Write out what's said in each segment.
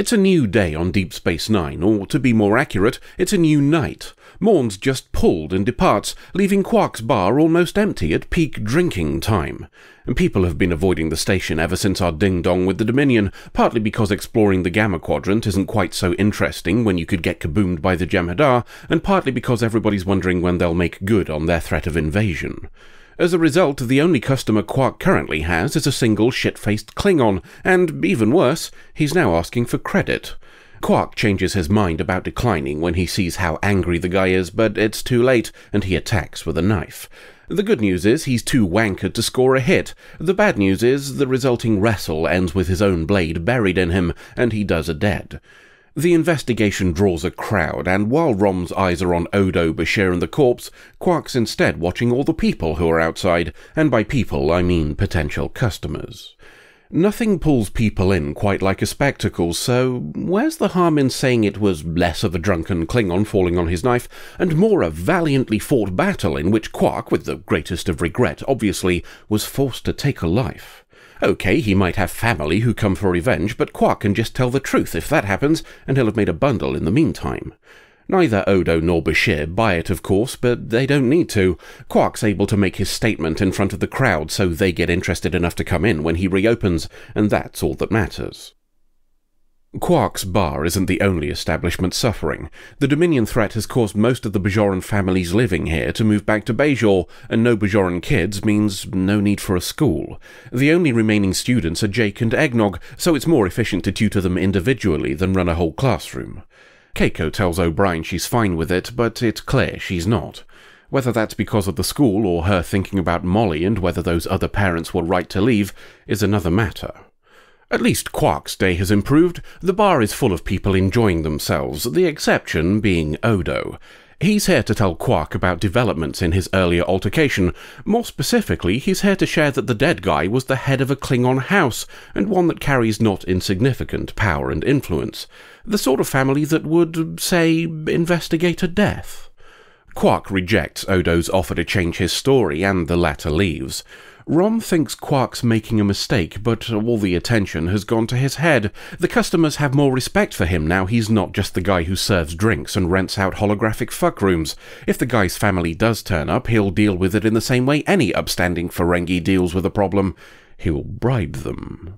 It's a new day on Deep Space Nine, or to be more accurate, it's a new night. Morn's just pulled and departs, leaving Quark's bar almost empty at peak drinking time. And people have been avoiding the station ever since our ding-dong with the Dominion, partly because exploring the Gamma Quadrant isn't quite so interesting when you could get kaboomed by the Jem'Hadar, and partly because everybody's wondering when they'll make good on their threat of invasion. As a result, the only customer Quark currently has is a single shit-faced Klingon, and, even worse, he's now asking for credit. Quark changes his mind about declining when he sees how angry the guy is, but it's too late, and he attacks with a knife. The good news is he's too wankered to score a hit. The bad news is the resulting wrestle ends with his own blade buried in him, and he does a dead. The investigation draws a crowd, and while Rom's eyes are on Odo, Bashir and the corpse, Quark's instead watching all the people who are outside, and by people I mean potential customers. Nothing pulls people in quite like a spectacle, so where's the harm in saying it was less of a drunken Klingon falling on his knife, and more a valiantly fought battle in which Quark, with the greatest of regret, obviously, was forced to take a life? Okay, he might have family who come for revenge, but Quark can just tell the truth if that happens, and he'll have made a bundle in the meantime. Neither Odo nor Bashir buy it, of course, but they don't need to. Quark's able to make his statement in front of the crowd, so they get interested enough to come in when he reopens, and that's all that matters. Quark's bar isn't the only establishment suffering. The Dominion threat has caused most of the Bajoran families living here to move back to Bajor, and no Bajoran kids means no need for a school. The only remaining students are Jake and Eggnog, so it's more efficient to tutor them individually than run a whole classroom. Keiko tells O'Brien she's fine with it, but it's clear she's not. Whether that's because of the school or her thinking about Molly and whether those other parents were right to leave is another matter. At least Quark's day has improved. The bar is full of people enjoying themselves, the exception being Odo. He's here to tell Quark about developments in his earlier altercation. More specifically, he's here to share that the dead guy was the head of a Klingon house, and one that carries not insignificant power and influence. The sort of family that would, say, investigate a death. Quark rejects Odo's offer to change his story, and the latter leaves. Rom thinks Quark's making a mistake, but all the attention has gone to his head. The customers have more respect for him now he's not just the guy who serves drinks and rents out holographic fuck rooms. If the guy's family does turn up, he'll deal with it in the same way any upstanding Ferengi deals with a problem. He'll bribe them.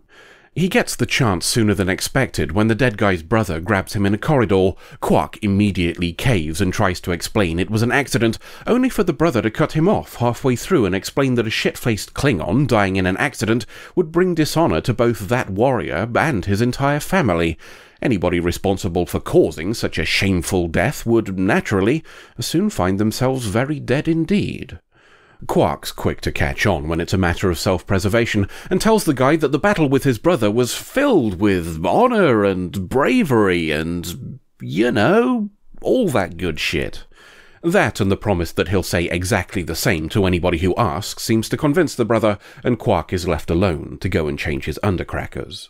He gets the chance sooner than expected when the dead guy's brother grabs him in a corridor. Quark immediately caves and tries to explain it was an accident, only for the brother to cut him off halfway through and explain that a shit-faced Klingon dying in an accident would bring dishonor to both that warrior and his entire family. Anybody responsible for causing such a shameful death would, naturally, soon find themselves very dead indeed. Quark's quick to catch on when it's a matter of self-preservation, and tells the guy that the battle with his brother was filled with honor and bravery and, all that good shit. That and the promise that he'll say exactly the same to anybody who asks seems to convince the brother, and Quark is left alone to go and change his undercrackers.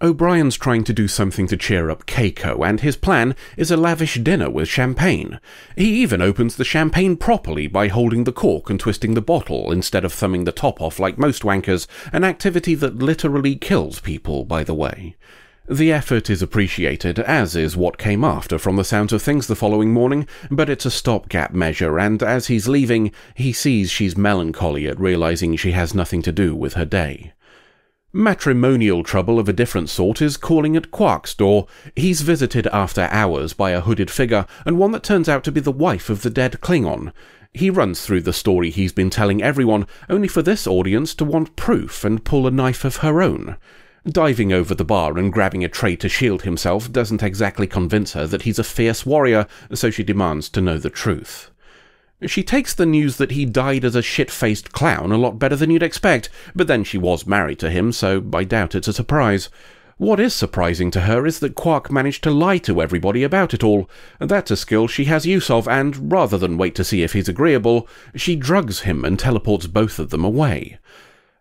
O'Brien's trying to do something to cheer up Keiko, and his plan is a lavish dinner with champagne. He even opens the champagne properly by holding the cork and twisting the bottle instead of thumbing the top off like most wankers, an activity that literally kills people, by the way. The effort is appreciated, as is what came after from the sounds of things the following morning, but it's a stopgap measure, and as he's leaving, he sees she's melancholy at realizing she has nothing to do with her day. Matrimonial trouble of a different sort is calling at Quark's door. He's visited after hours by a hooded figure, and one that turns out to be the wife of the dead Klingon. He runs through the story he's been telling everyone, only for this audience to want proof and pull a knife of her own. Diving over the bar and grabbing a tray to shield himself doesn't exactly convince her that he's a fierce warrior, so she demands to know the truth. She takes the news that he died as a shit-faced clown a lot better than you'd expect, but then she was married to him, so I doubt it's a surprise. What is surprising to her is that Quark managed to lie to everybody about it all. That's a skill she has use of, and rather than wait to see if he's agreeable, she drugs him and teleports both of them away.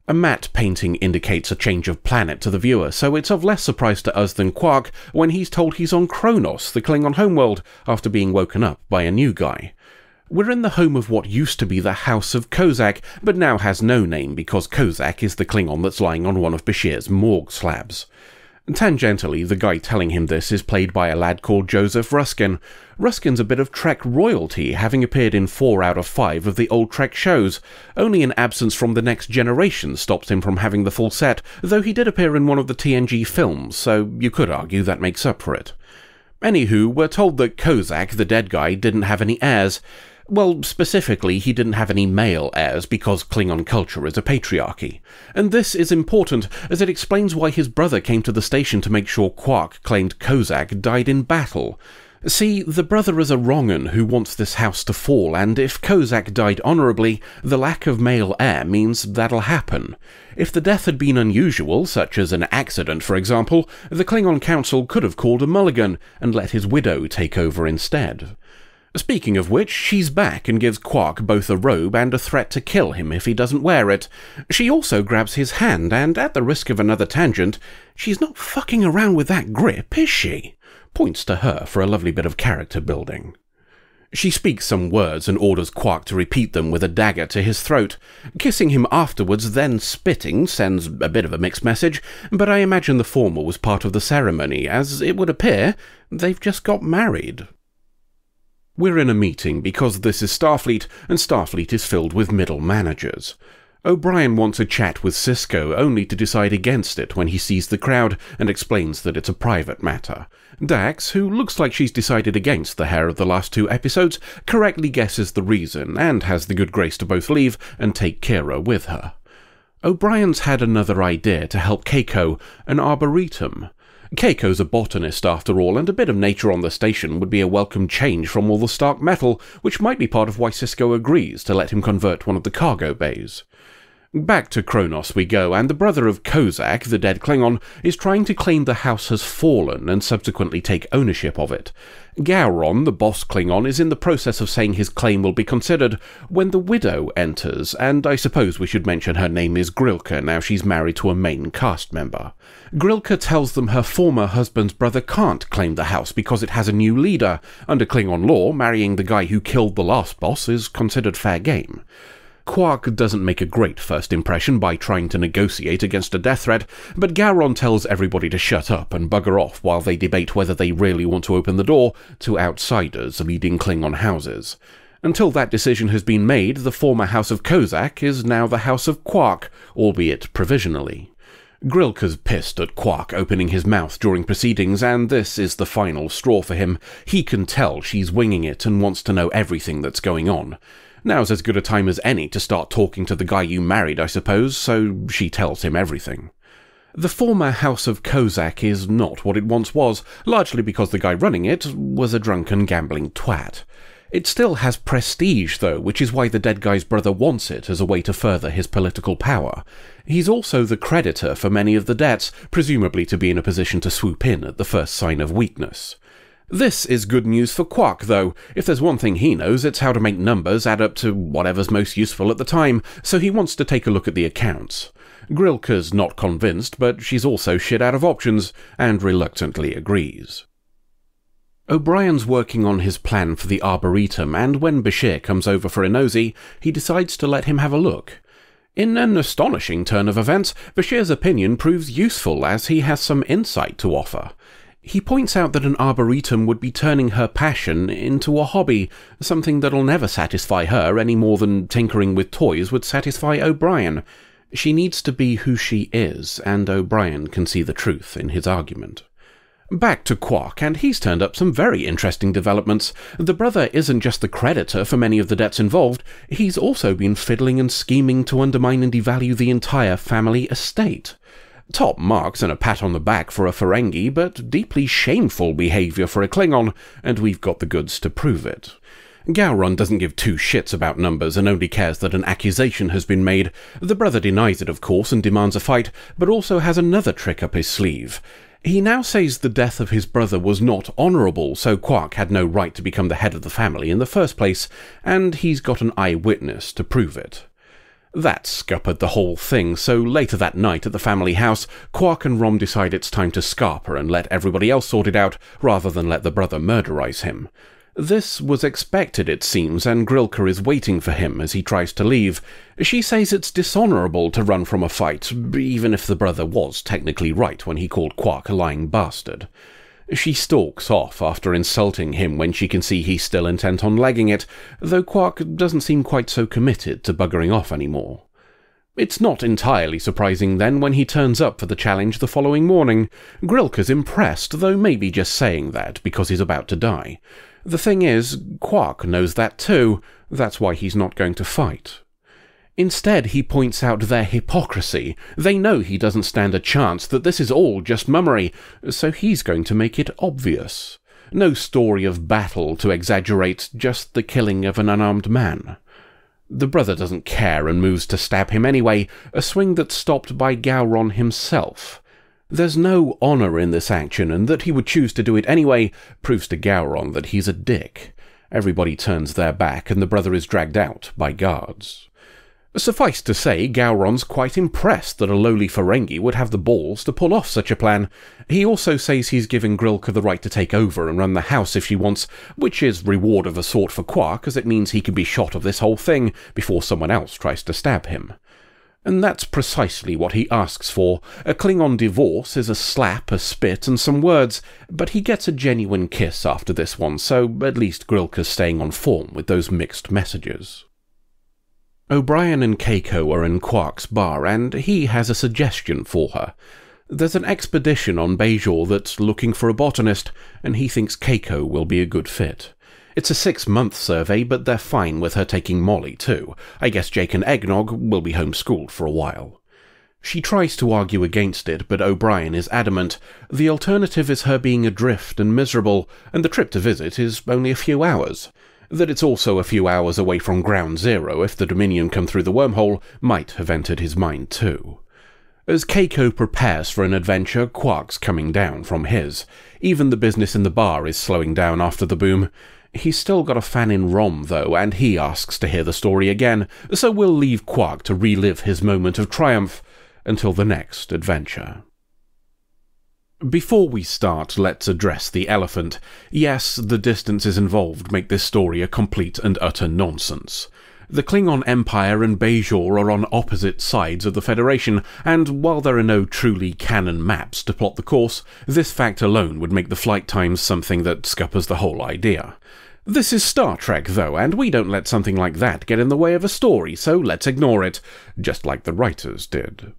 A matte painting indicates a change of planet to the viewer, so it's of less surprise to us than Quark when he's told he's on Kronos, the Klingon homeworld, after being woken up by a new guy. We're in the home of what used to be the House of Kozak, but now has no name because Kozak is the Klingon that's lying on one of Bashir's morgue slabs. Tangentially, the guy telling him this is played by a lad called Joseph Ruskin. Ruskin's a bit of Trek royalty, having appeared in 4 out of 5 of the old Trek shows. Only an absence from The Next Generation stops him from having the full set, though he did appear in one of the TNG films, so you could argue that makes up for it. Anywho, we're told that Kozak, the dead guy, didn't have any heirs. Well, specifically, he didn't have any male heirs because Klingon culture is a patriarchy. And this is important, as it explains why his brother came to the station to make sure Quark claimed Kozak died in battle. See, the brother is a wrong'un who wants this house to fall, and if Kozak died honourably, the lack of male heir means that'll happen. If the death had been unusual, such as an accident for example, the Klingon Council could have called a mulligan and let his widow take over instead. Speaking of which, she's back and gives Quark both a robe and a threat to kill him if he doesn't wear it. She also grabs his hand, and at the risk of another tangent, she's not fucking around with that grip, is she? Points to her for a lovely bit of character building. She speaks some words and orders Quark to repeat them with a dagger to his throat. Kissing him afterwards, then spitting, sends a bit of a mixed message, but I imagine the former was part of the ceremony, as it would appear they've just got married. We're in a meeting because this is Starfleet, and Starfleet is filled with middle managers. O'Brien wants a chat with Sisko, only to decide against it when he sees the crowd and explains that it's a private matter. Dax, who looks like she's decided against the hair of the last 2 episodes, correctly guesses the reason, and has the good grace to both leave and take Kira with her. O'Brien's had another idea to help Keiko, an arboretum. Keiko's a botanist after all, and a bit of nature on the station would be a welcome change from all the stark metal, which might be part of why Sisko agrees to let him convert one of the cargo bays. Back to Kronos we go, and the brother of Kozak, the dead Klingon, is trying to claim the house has fallen and subsequently take ownership of it. Gowron, the boss Klingon, is in the process of saying his claim will be considered when the widow enters, and I suppose we should mention her name is Grilka now she's married to a main cast member. Grilka tells them her former husband's brother can't claim the house because it has a new leader. Under Klingon law, marrying the guy who killed the last boss is considered fair game. Quark doesn't make a great first impression by trying to negotiate against a death threat, but Gowron tells everybody to shut up and bugger off while they debate whether they really want to open the door to outsiders leading Klingon houses. Until that decision has been made, the former House of Kozak is now the House of Quark, albeit provisionally. Grilka's pissed at Quark opening his mouth during proceedings, and this is the final straw for him. He can tell she's winging it and wants to know everything that's going on. Now's as good a time as any to start talking to the guy you married, I suppose, so she tells him everything. The former House of Kozak is not what it once was, largely because the guy running it was a drunken gambling twat. It still has prestige, though, which is why the dead guy's brother wants it as a way to further his political power. He's also the creditor for many of the debts, presumably to be in a position to swoop in at the first sign of weakness. This is good news for Quark, though. If there's one thing he knows, it's how to make numbers add up to whatever's most useful at the time, so he wants to take a look at the accounts. Grilka's not convinced, but she's also shit out of options, and reluctantly agrees. O'Brien's working on his plan for the Arboretum, and when Bashir comes over for a nosy, he decides to let him have a look. In an astonishing turn of events, Bashir's opinion proves useful as he has some insight to offer. He points out that an arboretum would be turning her passion into a hobby, something that'll never satisfy her any more than tinkering with toys would satisfy O'Brien. She needs to be who she is, and O'Brien can see the truth in his argument. Back to Quark, and he's turned up some very interesting developments. The brother isn't just the creditor for many of the debts involved, he's also been fiddling and scheming to undermine and devalue the entire family estate. Top marks and a pat on the back for a Ferengi, but deeply shameful behaviour for a Klingon, and we've got the goods to prove it. Gowron doesn't give 2 shits about numbers and only cares that an accusation has been made. The brother denies it, of course, and demands a fight, but also has another trick up his sleeve. He now says the death of his brother was not honourable, so Quark had no right to become the head of the family in the first place, and he's got an eyewitness to prove it. That scuppered the whole thing, so later that night at the family house, Quark and Rom decide it's time to scarper and let everybody else sort it out, rather than let the brother murderize him. This was expected, it seems, and Grilka is waiting for him as he tries to leave. She says it's dishonourable to run from a fight, even if the brother was technically right when he called Quark a lying bastard. She stalks off after insulting him when she can see he's still intent on legging it, though Quark doesn't seem quite so committed to buggering off anymore. It's not entirely surprising then when he turns up for the challenge the following morning. Grilka's impressed, though maybe just saying that because he's about to die. The thing is, Quark knows that too. That's why he's not going to fight. Instead, he points out their hypocrisy. They know he doesn't stand a chance, that this is all just mummery, so he's going to make it obvious. No story of battle to exaggerate, just the killing of an unarmed man. The brother doesn't care and moves to stab him anyway, a swing that's stopped by Gowron himself. There's no honour in this action, and that he would choose to do it anyway proves to Gowron that he's a dick. Everybody turns their back, and the brother is dragged out by guards. Suffice to say, Gowron's quite impressed that a lowly Ferengi would have the balls to pull off such a plan. He also says he's given Grilka the right to take over and run the house if she wants, which is reward of a sort for Quark, as it means he can be shot of this whole thing before someone else tries to stab him. And that's precisely what he asks for. A Klingon divorce is a slap, a spit, and some words, but he gets a genuine kiss after this one, so at least Grilka's staying on form with those mixed messages. O'Brien and Keiko are in Quark's bar, and he has a suggestion for her. There's an expedition on Bajor that's looking for a botanist, and he thinks Keiko will be a good fit. It's a 6-month survey, but they're fine with her taking Molly too. I guess Jake and Eggnog will be homeschooled for a while. She tries to argue against it, but O'Brien is adamant. The alternative is her being adrift and miserable, and the trip to visit is only a few hours. That it's also a few hours away from Ground Zero if the Dominion come through the wormhole might have entered his mind too. As Keiko prepares for an adventure, Quark's coming down from his. Even the business in the bar is slowing down after the boom. He's still got a fan in Rom, though, and he asks to hear the story again, so we'll leave Quark to relive his moment of triumph until the next adventure. Before we start, let's address the elephant. Yes, the distances involved make this story a complete and utter nonsense. The Klingon Empire and Bajor are on opposite sides of the Federation, and while there are no truly canon maps to plot the course, this fact alone would make the flight times something that scuppers the whole idea. This is Star Trek, though, and we don't let something like that get in the way of a story, so let's ignore it, just like the writers did.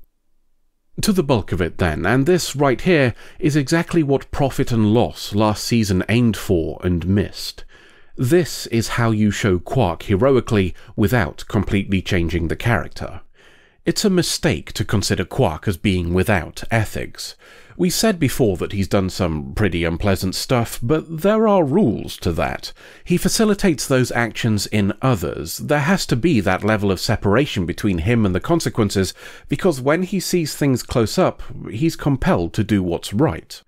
To the bulk of it then, and this right here is exactly what Profit and Loss last season aimed for and missed. This is how you show Quark heroically without completely changing the character. It's a mistake to consider Quark as being without ethics. We said before that he's done some pretty unpleasant stuff, but there are rules to that. He facilitates those actions in others. There has to be that level of separation between him and the consequences, because when he sees things close up, he's compelled to do what's right.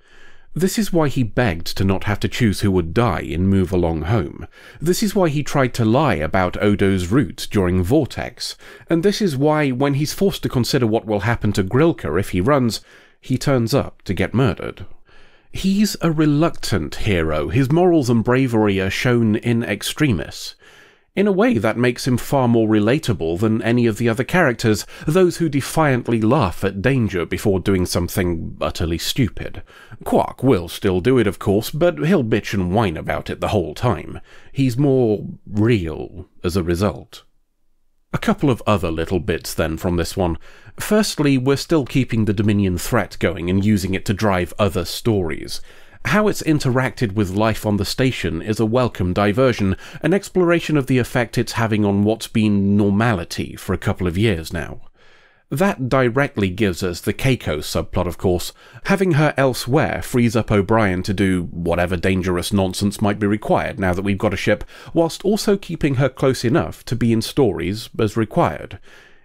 This is why he begged to not have to choose who would die in Move Along Home. This is why he tried to lie about Odo's route during Vortex. And this is why, when he's forced to consider what will happen to Grilka if he runs, he turns up to get murdered. He's a reluctant hero. His morals and bravery are shown in extremis. In a way that makes him far more relatable than any of the other characters, those who defiantly laugh at danger before doing something utterly stupid. Quark will still do it, of course, but he'll bitch and whine about it the whole time. He's more real as a result. A couple of other little bits then from this one. Firstly, we're still keeping the Dominion threat going and using it to drive other stories. How it's interacted with life on the station is a welcome diversion, an exploration of the effect it's having on what's been normality for a couple of years now. That directly gives us the Keiko subplot, of course. Having her elsewhere frees up O'Brien to do whatever dangerous nonsense might be required now that we've got a ship, whilst also keeping her close enough to be in stories as required.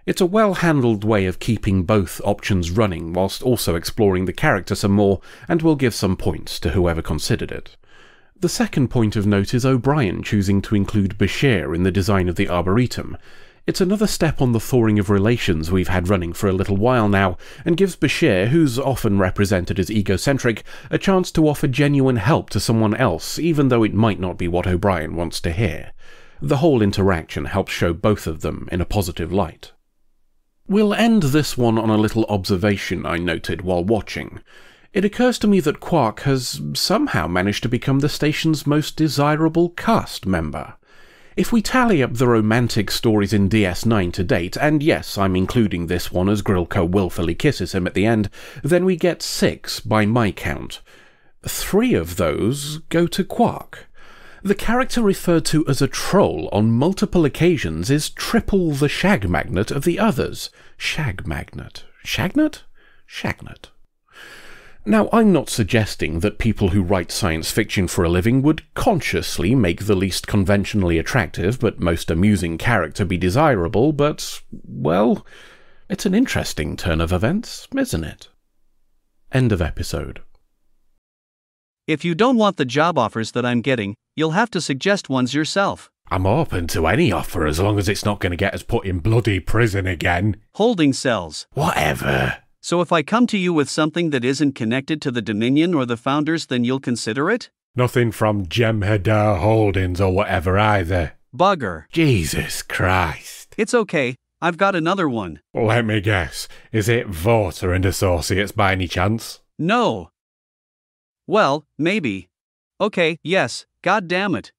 It's a well-handled way of keeping both options running whilst also exploring the character some more, and will give some points to whoever considered it. The second point of note is O'Brien choosing to include Bashir in the design of the Arboretum. It's another step on the thawing of relations we've had running for a little while now, and gives Bashir, who's often represented as egocentric, a chance to offer genuine help to someone else, even though it might not be what O'Brien wants to hear. The whole interaction helps show both of them in a positive light. We'll end this one on a little observation I noted while watching. It occurs to me that Quark has somehow managed to become the station's most desirable cast member. If we tally up the romantic stories in DS9 to date, and yes, I'm including this one as Grilko willfully kisses him at the end, then we get 6 by my count. 3 of those go to Quark. The character referred to as a troll on multiple occasions is triple the shag magnet of the others. Shag magnet. Shagnet? Shagnet. Now, I'm not suggesting that people who write science fiction for a living would consciously make the least conventionally attractive but most amusing character be desirable, but, well, it's an interesting turn of events, isn't it? End of episode. If you don't want the job offers that I'm getting, you'll have to suggest ones yourself. I'm open to any offer as long as it's not going to get us put in bloody prison again. Holding cells. Whatever. So if I come to you with something that isn't connected to the Dominion or the Founders, then you'll consider it? Nothing from Jem'Hadar Holdings or whatever either. Bugger. Jesus Christ. It's okay. I've got another one. Let me guess. Is it Voter and Associates by any chance? No. Well, maybe. Okay, yes, god damn it.